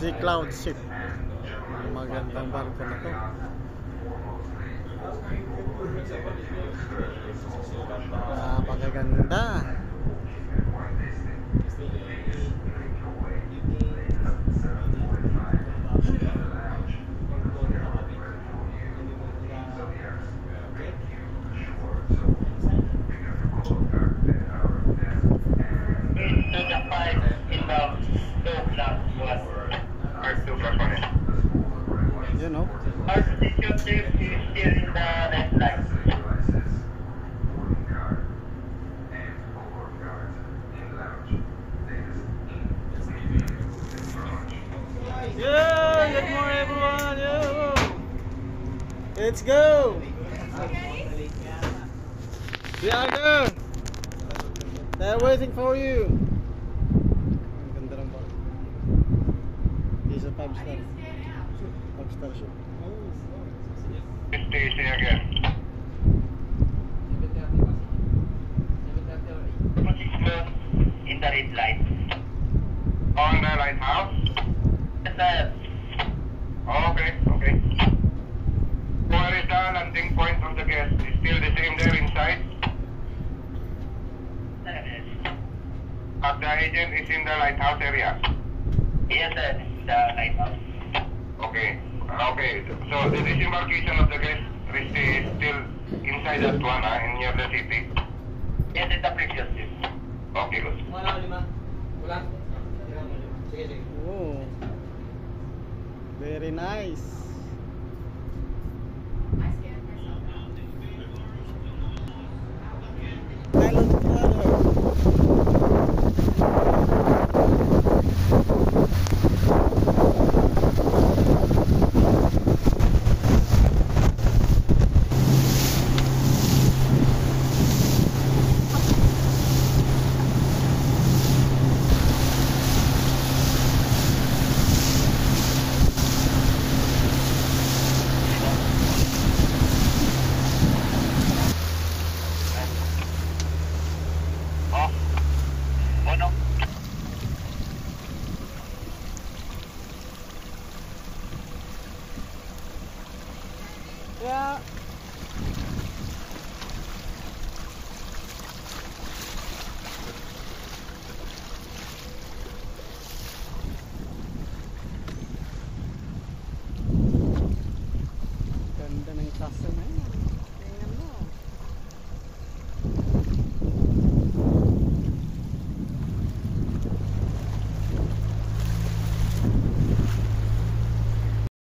Si Cloud Ship. Magandang barko na to. Napakaganda. You know. Our position is still in the red light. Yeah, good morning everyone. Yo. Let's go. Bianca, they're waiting for you. Ang ganda ng barko. He's a 5-star. 5-star ship. Station again. Position in the red light. On the lighthouse? Yes, sir. Okay, okay. Where is the landing point of the guest? Is still the same there inside? Yes. The agent is in the lighthouse area? Yes, sir. The lighthouse. Okay. Okay. So the disembarkation of the guest is still inside that one, near the city? Yes, it's the previous ship. Okay, good. Oh, very nice.